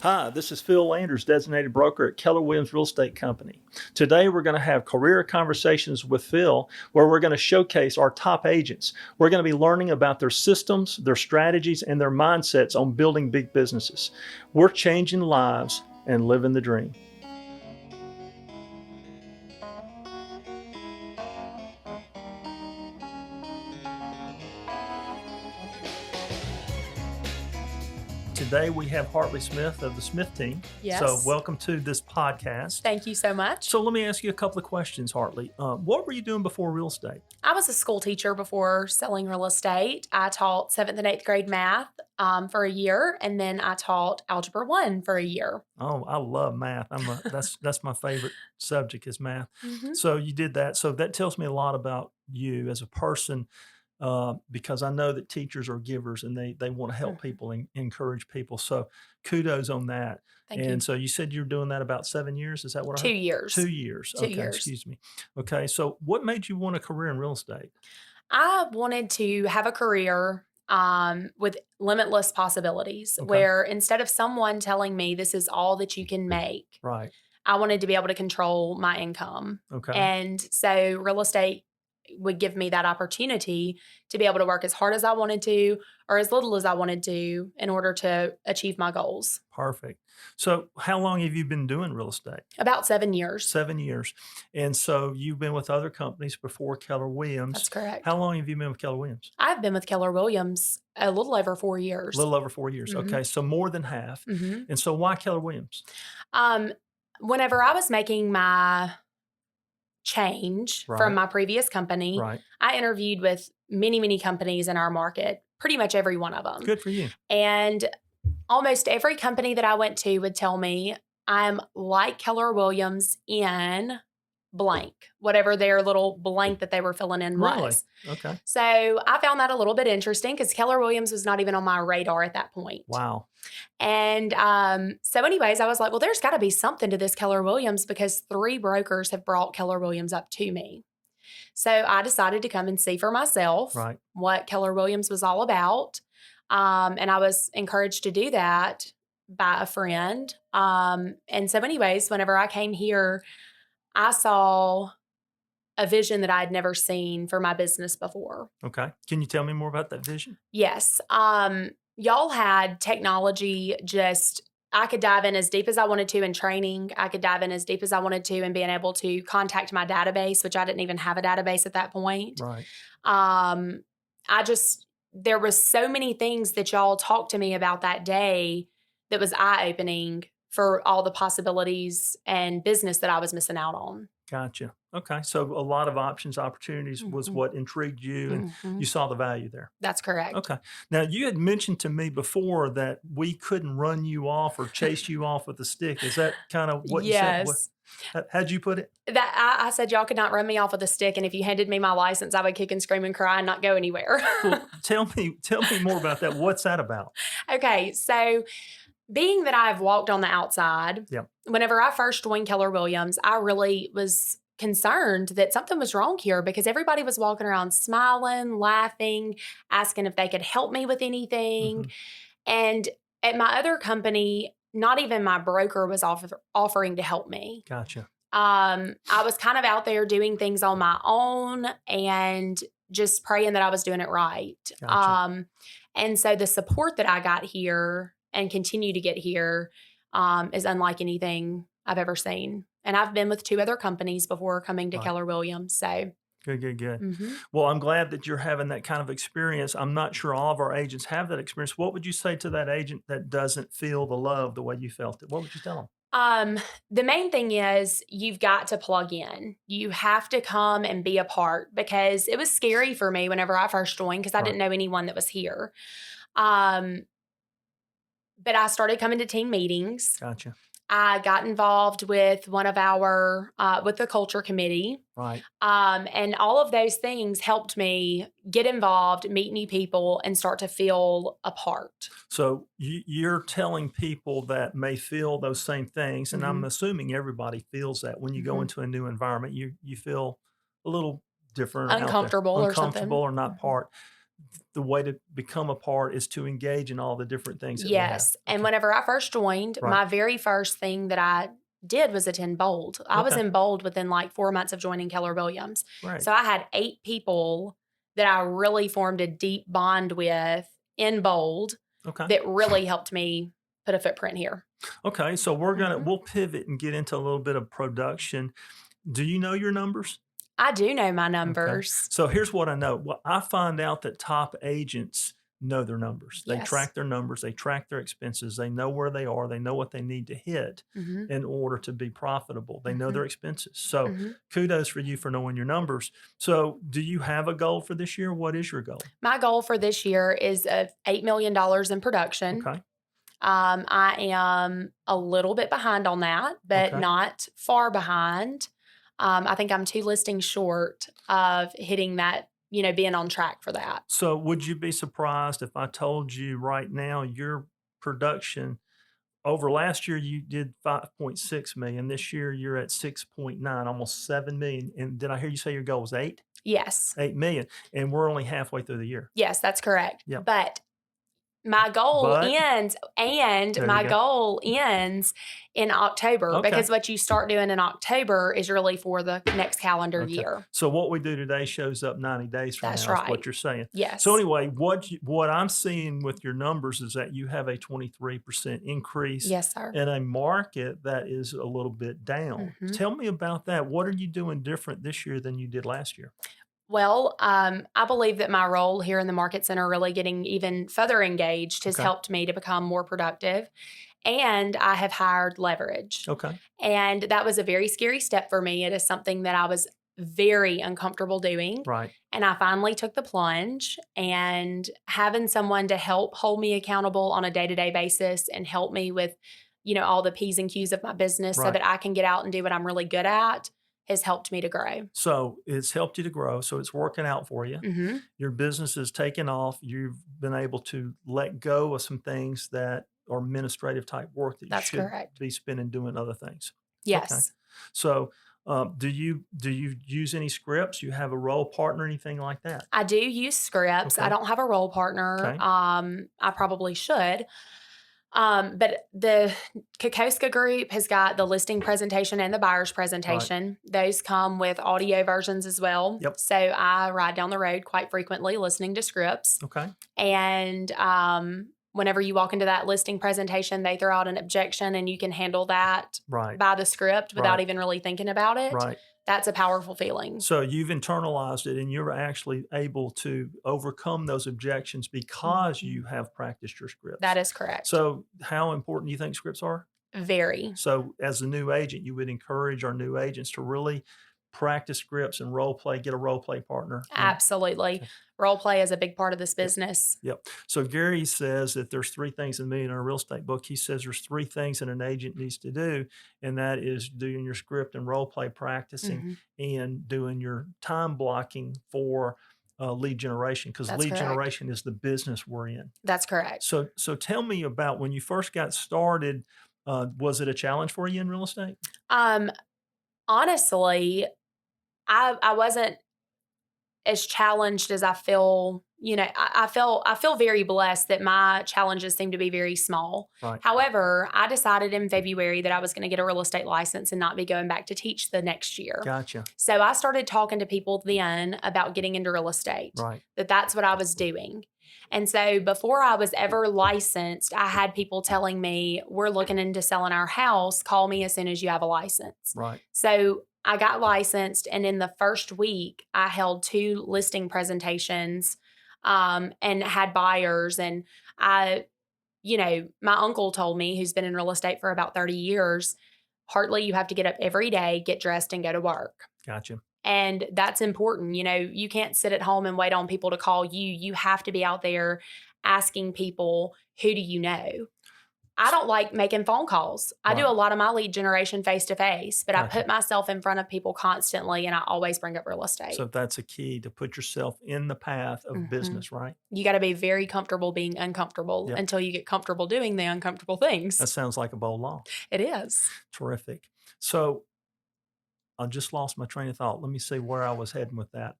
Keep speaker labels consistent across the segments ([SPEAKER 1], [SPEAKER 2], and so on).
[SPEAKER 1] Hi, this is Phil Landers, designated broker at Keller Williams Real Estate Company. Today we're going to have career conversations with Phil where we're going to showcase our top agents. We're going to be learning about their systems, their strategies, and their mindsets on building big businesses. We're changing lives and living the dream. Today we have Hartley Smith of the Smith team.
[SPEAKER 2] Yes.
[SPEAKER 1] So welcome to this podcast.
[SPEAKER 2] Thank you so much.
[SPEAKER 1] So let me ask you a couple of questions, Hartley. What were you doing before real estate?
[SPEAKER 2] I was a school teacher before selling real estate. I taught 7th and 8th grade math for a year, and then I taught Algebra 1 for a year.
[SPEAKER 1] Oh, I love math. That's my favorite subject is math.
[SPEAKER 2] Mm-hmm.
[SPEAKER 1] So you did that. So that tells me a lot about you as a person. Because I know that teachers are givers and they want to help people and encourage people. So kudos on that.
[SPEAKER 2] Thank you.
[SPEAKER 1] And so you said you're doing that about 7 years. Is that what I heard?
[SPEAKER 2] 2 years.
[SPEAKER 1] 2 years.
[SPEAKER 2] 2
[SPEAKER 1] Okay,
[SPEAKER 2] years.
[SPEAKER 1] excuse me. Okay, so what made you want a career in real estate?
[SPEAKER 2] I wanted to have a career with limitless possibilities,
[SPEAKER 1] Okay.
[SPEAKER 2] where instead of someone telling me this is all that you can make,
[SPEAKER 1] Right.
[SPEAKER 2] I wanted to be able to control my income.
[SPEAKER 1] Okay.
[SPEAKER 2] And so real estate would give me that opportunity to be able to work as hard as I wanted to or as little as I wanted to in order to achieve my goals.
[SPEAKER 1] Perfect. So how long have you been doing real estate?
[SPEAKER 2] About 7 years.
[SPEAKER 1] 7 years. And so you've been with other companies before Keller Williams.
[SPEAKER 2] That's correct.
[SPEAKER 1] How long have you been with Keller Williams?
[SPEAKER 2] I've been with Keller Williams a little over 4 years.
[SPEAKER 1] A little over 4 years.
[SPEAKER 2] Mhm.
[SPEAKER 1] Okay, so more than half.
[SPEAKER 2] Mm-hmm.
[SPEAKER 1] And so why Keller Williams?
[SPEAKER 2] Whenever I was making my change
[SPEAKER 1] Right.
[SPEAKER 2] from my previous company,
[SPEAKER 1] Right.
[SPEAKER 2] I interviewed with many, many companies in our market, pretty much every one of them.
[SPEAKER 1] Good for you.
[SPEAKER 2] And almost every company that I went to would tell me I'm like Keller Williams in blank, whatever their little blank that they were filling in
[SPEAKER 1] Really?
[SPEAKER 2] was.
[SPEAKER 1] Okay.
[SPEAKER 2] So I found that a little bit interesting because Keller Williams was not even on my radar at that point.
[SPEAKER 1] Wow.
[SPEAKER 2] And so anyways, I was like, well, there's got to be something to this Keller Williams because 3 brokers have brought Keller Williams up to me. So I decided to come and see for myself
[SPEAKER 1] Right.
[SPEAKER 2] what Keller Williams was all about. And I was encouraged to do that by a friend. And so anyways, whenever I came here, I saw a vision that I had never seen for my business before.
[SPEAKER 1] Okay. Can you tell me more about that vision?
[SPEAKER 2] Yes. Y'all had technology I could dive in as deep as I wanted to in training. I could dive in as deep as I wanted to in being able to contact my database, which I didn't even have a database at that point.
[SPEAKER 1] Right.
[SPEAKER 2] There was so many things that y'all talked to me about that day that was eye-opening for all the possibilities and business that I was missing out on.
[SPEAKER 1] Gotcha. Okay. So a lot of options, opportunities was what intrigued you and you saw the value there.
[SPEAKER 2] That's correct.
[SPEAKER 1] Okay. Now you had mentioned to me before that we couldn't run you off or chase you off with a stick. Is that kind of what you said?
[SPEAKER 2] Yes.
[SPEAKER 1] How'd you put it?
[SPEAKER 2] That I said y'all could not run me off with a stick, and if you handed me my license, I would kick and scream and cry and not go anywhere.
[SPEAKER 1] Well, tell me more about that. What's that about?
[SPEAKER 2] Okay, so being that I've walked on the outside,
[SPEAKER 1] Yep.
[SPEAKER 2] Whenever I first joined Keller Williams, I really was concerned that something was wrong here because everybody was walking around smiling, laughing, asking if they could help me with anything.
[SPEAKER 1] Mhm.
[SPEAKER 2] And at my other company, not even my broker was offering to help me.
[SPEAKER 1] Gotcha.
[SPEAKER 2] I was kind of out there doing things on my own and just praying that I was doing it right.
[SPEAKER 1] Gotcha.
[SPEAKER 2] And so the support that I got here and continue to get here is unlike anything I've ever seen. And I've been with 2 other companies before coming to
[SPEAKER 1] Right.
[SPEAKER 2] Keller Williams. So
[SPEAKER 1] Good.
[SPEAKER 2] mhm.
[SPEAKER 1] Well, I'm glad that you're having that kind of experience. I'm not sure all of our agents have that experience. What would you say to that agent that doesn't feel the love the way you felt it? What would you tell them?
[SPEAKER 2] The main thing is you've got to plug in. You have to come and be a part because it was scary for me whenever I first joined because I
[SPEAKER 1] Right.
[SPEAKER 2] didn't know anyone that was here. But I started coming to team meetings.
[SPEAKER 1] Gotcha.
[SPEAKER 2] I got involved with one of our, with the culture committee.
[SPEAKER 1] Right.
[SPEAKER 2] And all of those things helped me get involved, meet new people, and start to feel a part.
[SPEAKER 1] So you're telling people that may feel those same things, and I'm
[SPEAKER 2] Mhm.
[SPEAKER 1] assuming everybody feels that when you go
[SPEAKER 2] Mhm.
[SPEAKER 1] into a new environment, you feel a little different, out there,
[SPEAKER 2] Uncomfortable or something.
[SPEAKER 1] uncomfortable or not
[SPEAKER 2] Mhm.
[SPEAKER 1] part. the way to become a part is to engage in all the different things that we have.
[SPEAKER 2] Yes. And
[SPEAKER 1] Okay.
[SPEAKER 2] whenever I first joined,
[SPEAKER 1] Right.
[SPEAKER 2] my very first thing that I did was attend Bold. I was
[SPEAKER 1] Okay.
[SPEAKER 2] in Bold within like 4 months of joining Keller Williams.
[SPEAKER 1] Right.
[SPEAKER 2] So I had 8 people that I really formed a deep bond with in Bold
[SPEAKER 1] Okay.
[SPEAKER 2] that really helped me put a footprint here.
[SPEAKER 1] Okay. So we'll pivot and get into a little bit of production. Do you know your numbers?
[SPEAKER 2] I do know my
[SPEAKER 1] Okay.
[SPEAKER 2] numbers.
[SPEAKER 1] So here's what I know. Well, I find out that top agents know their numbers. They
[SPEAKER 2] Yes.
[SPEAKER 1] track their numbers. They track their expenses. They know where they are. They know what they need to hit
[SPEAKER 2] Mhm.
[SPEAKER 1] in order to be profitable. They know
[SPEAKER 2] Mhm.
[SPEAKER 1] their expenses. So
[SPEAKER 2] Mhm.
[SPEAKER 1] kudos for you for knowing your numbers. So do you have a goal for this year? What is your goal?
[SPEAKER 2] My goal for this year is $8 million in production.
[SPEAKER 1] Okay.
[SPEAKER 2] I am a little bit behind on that, but
[SPEAKER 1] Okay.
[SPEAKER 2] not far behind. I think I'm 2 listings short of hitting that, being on track for that.
[SPEAKER 1] So would you be surprised if I told you right now your production over last year you did 5.6 million. This year you're at 6.9, almost 7 million. And did I hear you say your goal was 8?
[SPEAKER 2] Yes.
[SPEAKER 1] 8 million. And we're only halfway through the year.
[SPEAKER 2] Yes, that's correct.
[SPEAKER 1] Yep.
[SPEAKER 2] But my goal
[SPEAKER 1] But-
[SPEAKER 2] ends, and
[SPEAKER 1] There you
[SPEAKER 2] my
[SPEAKER 1] go.
[SPEAKER 2] goal ends in October
[SPEAKER 1] Okay.
[SPEAKER 2] because what you start doing in October is really for the next calendar
[SPEAKER 1] Okay.
[SPEAKER 2] year.
[SPEAKER 1] So what we do today shows up 90 days from
[SPEAKER 2] That's
[SPEAKER 1] now is
[SPEAKER 2] right.
[SPEAKER 1] what you're saying.
[SPEAKER 2] Yes.
[SPEAKER 1] So anyway, what I'm seeing with your numbers is that you have a 23% increase
[SPEAKER 2] Yes, sir.
[SPEAKER 1] in a market that is a little bit down.
[SPEAKER 2] Mhm.
[SPEAKER 1] Tell me about that. What are you doing different this year than you did last year?
[SPEAKER 2] Well, I believe that my role here in the market center, really getting even further engaged, has
[SPEAKER 1] Okay.
[SPEAKER 2] helped me to become more productive. And I have hired leverage.
[SPEAKER 1] Okay.
[SPEAKER 2] And that was a very scary step for me. It is something that I was very uncomfortable doing.
[SPEAKER 1] Right.
[SPEAKER 2] And I finally took the plunge, and having someone to help hold me accountable on a day-to-day basis and help me with, all the P's and Q's of my business so
[SPEAKER 1] Right.
[SPEAKER 2] that I can get out and do what I'm really good at has helped me to grow.
[SPEAKER 1] So it's helped you to grow. So it's working out for you.
[SPEAKER 2] Mm-hmm.
[SPEAKER 1] Your business is taking off. You've been able to let go of some things that are administrative type work that you
[SPEAKER 2] That's
[SPEAKER 1] should
[SPEAKER 2] correct.
[SPEAKER 1] be spending doing other things.
[SPEAKER 2] Yes.
[SPEAKER 1] So do you use any scripts? You have a role partner, anything like that?
[SPEAKER 2] I do use scripts.
[SPEAKER 1] Okay.
[SPEAKER 2] I don't have a role partner.
[SPEAKER 1] Okay.
[SPEAKER 2] I probably should. But the Kokoska group has got the listing presentation and the buyer's presentation. Those come with audio versions as well.
[SPEAKER 1] Yep.
[SPEAKER 2] So I ride down the road quite frequently listening to scripts.
[SPEAKER 1] Okay.
[SPEAKER 2] And whenever you walk into that listing presentation, they throw out an objection and you can handle that
[SPEAKER 1] Right.
[SPEAKER 2] by the script without
[SPEAKER 1] Right.
[SPEAKER 2] even really thinking about it.
[SPEAKER 1] Right.
[SPEAKER 2] That's a powerful feeling.
[SPEAKER 1] So you've internalized it and you're actually able to overcome those objections because
[SPEAKER 2] Mhm.
[SPEAKER 1] you have practiced your scripts.
[SPEAKER 2] That is correct.
[SPEAKER 1] So how important do you think scripts are?
[SPEAKER 2] Very.
[SPEAKER 1] So as a new agent, you would encourage our new agents to really practice scripts and role play, get a role play partner.
[SPEAKER 2] Absolutely.
[SPEAKER 1] Okay.
[SPEAKER 2] Role play is a big part of this business.
[SPEAKER 1] Yep. So Gary says that there's 3 things in the Millionaire Real Estate book. He says there's 3 things that an agent needs to do, and that is doing your script and role play practicing
[SPEAKER 2] Mhm.
[SPEAKER 1] and doing your time blocking for lead generation, because
[SPEAKER 2] That's
[SPEAKER 1] lead
[SPEAKER 2] correct.
[SPEAKER 1] generation is the business we're in.
[SPEAKER 2] That's correct.
[SPEAKER 1] So tell me about when you first got started. Was it a challenge for you in real estate?
[SPEAKER 2] Honestly, I wasn't as challenged as I feel. I feel very blessed that my challenges seem to be very small.
[SPEAKER 1] Right.
[SPEAKER 2] However, I decided in February that I was going to get a real estate license and not be going back to teach the next year.
[SPEAKER 1] Gotcha.
[SPEAKER 2] So I started talking to people then about getting into real estate.
[SPEAKER 1] Right.
[SPEAKER 2] That's what I was doing. And so before I was ever licensed, I had people telling me, we're looking into selling our house. Call me as soon as you have a license.
[SPEAKER 1] Right.
[SPEAKER 2] So I got licensed, and in the first week, I held 2 listing presentations and had buyers. And my uncle told me, who's been in real estate for about 30 years, Hartley, you have to get up every day, get dressed, and go to work.
[SPEAKER 1] Gotcha.
[SPEAKER 2] And that's important. You can't sit at home and wait on people to call you. You have to be out there asking people, who do you know? I don't like making phone calls. I do
[SPEAKER 1] Right.
[SPEAKER 2] a lot of my lead generation face-to-face, but I
[SPEAKER 1] Gotcha.
[SPEAKER 2] put myself in front of people constantly, and I always bring up real estate.
[SPEAKER 1] So that's a key to put yourself in the path of
[SPEAKER 2] Mhm.
[SPEAKER 1] business, right?
[SPEAKER 2] You got to be very comfortable being uncomfortable
[SPEAKER 1] Yep.
[SPEAKER 2] until you get comfortable doing the uncomfortable things.
[SPEAKER 1] That sounds like a bold law.
[SPEAKER 2] It is.
[SPEAKER 1] Terrific. So I just lost my train of thought. Let me see where I was heading with that.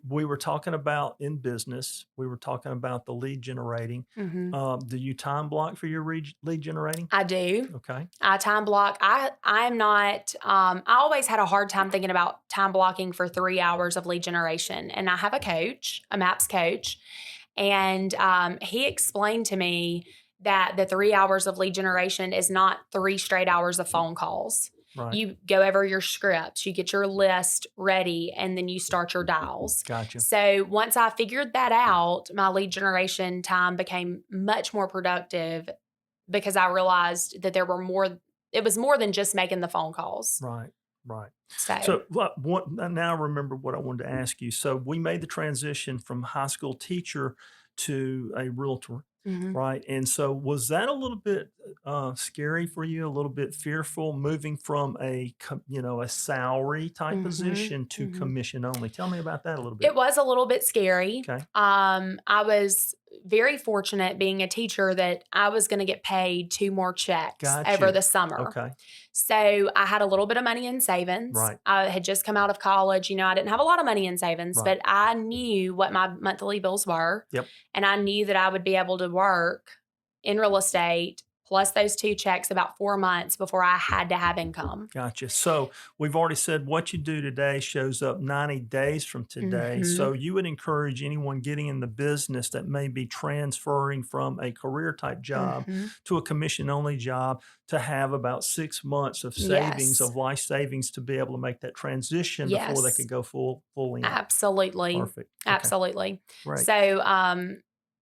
[SPEAKER 1] we were talking about in business, we were talking about the lead generating.
[SPEAKER 2] Hmm.
[SPEAKER 1] Do you time block for your lead generating?
[SPEAKER 2] I do.
[SPEAKER 1] Okay.
[SPEAKER 2] I time block. I'm not. I always had a hard time thinking about time blocking for 3 hours of lead generation, and I have a coach, a MAPS coach, and he explained to me that the 3 hours of lead generation is not 3 straight hours of phone calls.
[SPEAKER 1] Right.
[SPEAKER 2] You go over your scripts, you get your list ready, and then you start your dials.
[SPEAKER 1] Gotcha.
[SPEAKER 2] So once I figured that out, my lead generation time became much more productive because I realized that it was more than just making the phone calls.
[SPEAKER 1] Right. Right.
[SPEAKER 2] So,
[SPEAKER 1] So now I remember what I wanted to ask you. So we made the transition from high school teacher to a realtor,
[SPEAKER 2] mhm.
[SPEAKER 1] right? And so was that a little bit scary for you, a little bit fearful moving from a salary type
[SPEAKER 2] Mhm,
[SPEAKER 1] position to
[SPEAKER 2] mhm.
[SPEAKER 1] commission only? Tell me about that a little bit.
[SPEAKER 2] It was a little bit scary.
[SPEAKER 1] Okay.
[SPEAKER 2] I was very fortunate being a teacher that I was going to get paid 2 more checks
[SPEAKER 1] Gotcha.
[SPEAKER 2] over the summer.
[SPEAKER 1] Okay.
[SPEAKER 2] So I had a little bit of money in savings.
[SPEAKER 1] Right.
[SPEAKER 2] I had just come out of college. I didn't have a lot of money in savings,
[SPEAKER 1] Right.
[SPEAKER 2] but I knew what my monthly bills were.
[SPEAKER 1] Yep.
[SPEAKER 2] And I knew that I would be able to work in real estate plus those 2 checks about 4 months before I had to have income.
[SPEAKER 1] Gotcha. So we've already said what you do today shows up 90 days from today.
[SPEAKER 2] Mhm.
[SPEAKER 1] So you would encourage anyone getting in the business that may be transferring from a career type job
[SPEAKER 2] Mhm.
[SPEAKER 1] to a commission only job to have about 6 months of savings,
[SPEAKER 2] Yes.
[SPEAKER 1] of life savings to be able to make that transition before they
[SPEAKER 2] Yes.
[SPEAKER 1] could go full in.
[SPEAKER 2] Absolutely.
[SPEAKER 1] Perfect. Okay.
[SPEAKER 2] Absolutely.
[SPEAKER 1] Right.
[SPEAKER 2] So,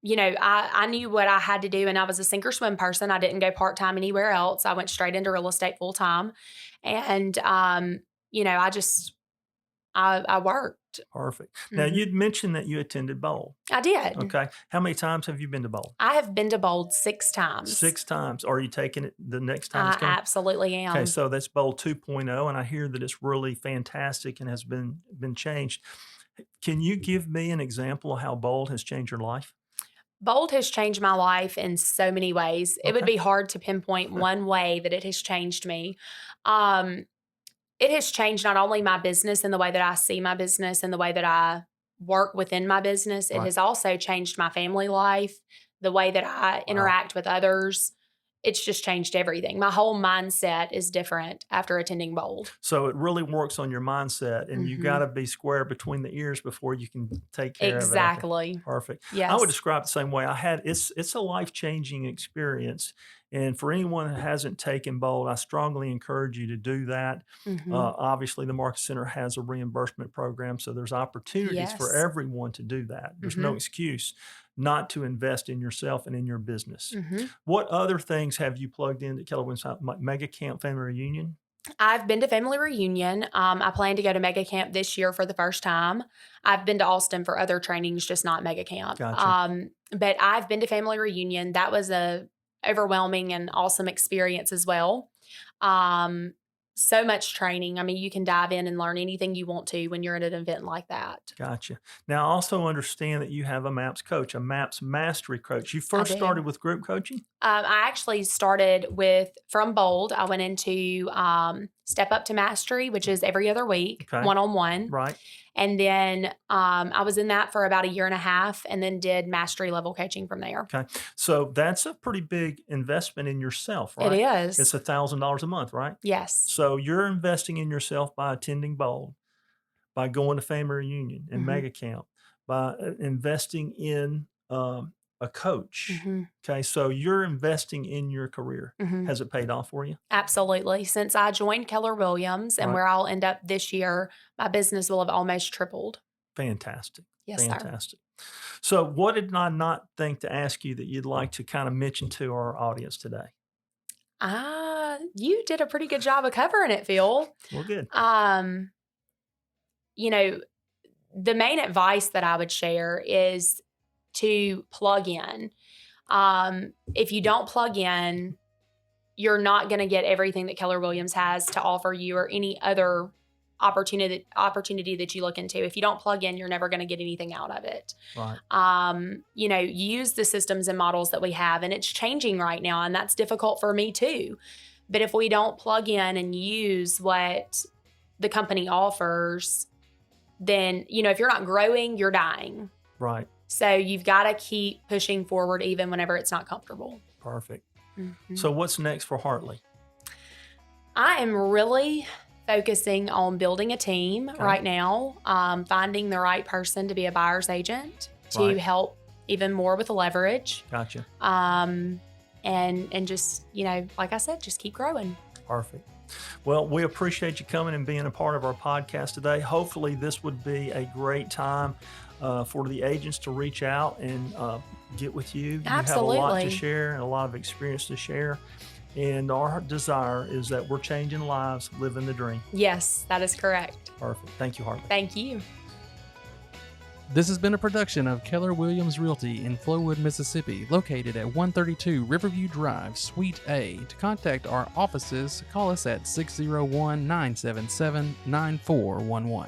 [SPEAKER 2] I knew what I had to do, and I was a sink or swim person. I didn't go part-time anywhere else. I went straight into real estate full-time. And, I worked.
[SPEAKER 1] Perfect. Now
[SPEAKER 2] Mhm.
[SPEAKER 1] you'd mentioned that you attended Bowl.
[SPEAKER 2] I did.
[SPEAKER 1] Okay. How many times have you been to Bowl?
[SPEAKER 2] I have been to Bold 6 times.
[SPEAKER 1] 6 times. Are you taking it the next time it's
[SPEAKER 2] I
[SPEAKER 1] coming?
[SPEAKER 2] absolutely am.
[SPEAKER 1] Okay, so that's Bowl 2.0, and I hear that it's really fantastic and has been changed. Can you give me an example of how Bold has changed your life?
[SPEAKER 2] Bold has changed my life in so many ways. It would
[SPEAKER 1] Okay.
[SPEAKER 2] be hard to pinpoint one way that it has changed me. Um, it has changed not only my business and the way that I see my business and the way that I work within my business, it
[SPEAKER 1] Right.
[SPEAKER 2] has also changed my family life, the way that I
[SPEAKER 1] Wow.
[SPEAKER 2] interact with others. It's just changed everything. My whole mindset is different after attending Bold.
[SPEAKER 1] So it really works on your mindset, and you
[SPEAKER 2] Mhm.
[SPEAKER 1] got to be square between the ears before you can take care of it.
[SPEAKER 2] Exactly.
[SPEAKER 1] Perfect. I
[SPEAKER 2] Yes.
[SPEAKER 1] would describe it the same way. It's a life-changing experience, and for anyone who hasn't taken Bold, I strongly encourage you to do that.
[SPEAKER 2] Mhm.
[SPEAKER 1] Obviously, the Market Center has a reimbursement program, so there's opportunities for
[SPEAKER 2] Yes.
[SPEAKER 1] everyone to do that. There's no
[SPEAKER 2] Mhm.
[SPEAKER 1] excuse not to invest in yourself and in your business.
[SPEAKER 2] Mhm.
[SPEAKER 1] What other things have you plugged into Keller Williams Mega Camp Family Reunion?
[SPEAKER 2] I've been to family reunion. I plan to go to Mega Camp this year for the first time. I've been to Austin for other trainings, just not Mega Camp.
[SPEAKER 1] Gotcha.
[SPEAKER 2] But I've been to family reunion. That was a overwhelming and awesome experience as well. Um, so much training. I mean, you can dive in and learn anything you want to when you're at an event like that.
[SPEAKER 1] Gotcha. Now, I also understand that you have a MAPS coach, a MAPS mastery coach. You first
[SPEAKER 2] do.
[SPEAKER 1] started with group coaching?
[SPEAKER 2] I actually started from Bold. I went into Step Up to Mastery, which is every other week,
[SPEAKER 1] Okay.
[SPEAKER 2] one-on-one.
[SPEAKER 1] Right.
[SPEAKER 2] And then I was in that for about a year and a half and then did mastery level coaching from there.
[SPEAKER 1] Okay. So that's a pretty big investment in yourself, right?
[SPEAKER 2] It is.
[SPEAKER 1] It's $1,000 a month, right?
[SPEAKER 2] Yes.
[SPEAKER 1] So you're investing in yourself by attending Bold, by going to family reunion and
[SPEAKER 2] Mhm.
[SPEAKER 1] mega camp, by investing in a coach.
[SPEAKER 2] Mhm.
[SPEAKER 1] Okay. So you're investing in your career.
[SPEAKER 2] Mhm.
[SPEAKER 1] Has it paid off for you?
[SPEAKER 2] Absolutely. Since I joined Keller Williams and
[SPEAKER 1] Right.
[SPEAKER 2] where I'll end up this year, my business will have almost tripled.
[SPEAKER 1] Fantastic.
[SPEAKER 2] Yes, sir.
[SPEAKER 1] Fantastic. So what did I not think to ask you that you'd like to kind of mention to our audience today?
[SPEAKER 2] You did a pretty good job of covering it, Phil.
[SPEAKER 1] Well, good.
[SPEAKER 2] The main advice that I would share is to plug in. If you don't plug in, you're not going to get everything that Keller Williams has to offer you or any other opportunity that you look into. If you don't plug in, you're never going to get anything out of it.
[SPEAKER 1] Right.
[SPEAKER 2] Use the systems and models that we have, and it's changing right now, and that's difficult for me too. But if we don't plug in and use what the company offers, then, if you're not growing, you're dying.
[SPEAKER 1] Right.
[SPEAKER 2] So you've got to keep pushing forward even whenever it's not comfortable.
[SPEAKER 1] Perfect.
[SPEAKER 2] Mm-hmm.
[SPEAKER 1] So what's next for Hartley?
[SPEAKER 2] I am really focusing on building a team right now, finding the right person to be a buyer's agent to help even more with the leverage.
[SPEAKER 1] Gotcha.
[SPEAKER 2] And just, like I said, just keep growing.
[SPEAKER 1] Perfect. Well, we appreciate you coming and being a part of our podcast today. Hopefully this would be a great time for the agents to reach out and get with you.
[SPEAKER 2] Absolutely.
[SPEAKER 1] You have a lot to share and a lot of experience to share. And our desire is that we're changing lives, living the dream.
[SPEAKER 2] Yes, that is correct.
[SPEAKER 1] Perfect. Thank you, Hartley.
[SPEAKER 2] Thank you.
[SPEAKER 3] This has been a production of Keller Williams Realty in Flowood, Mississippi, located at 132 Riverview Drive, Suite A. To contact our offices, call us at 601-977-9411.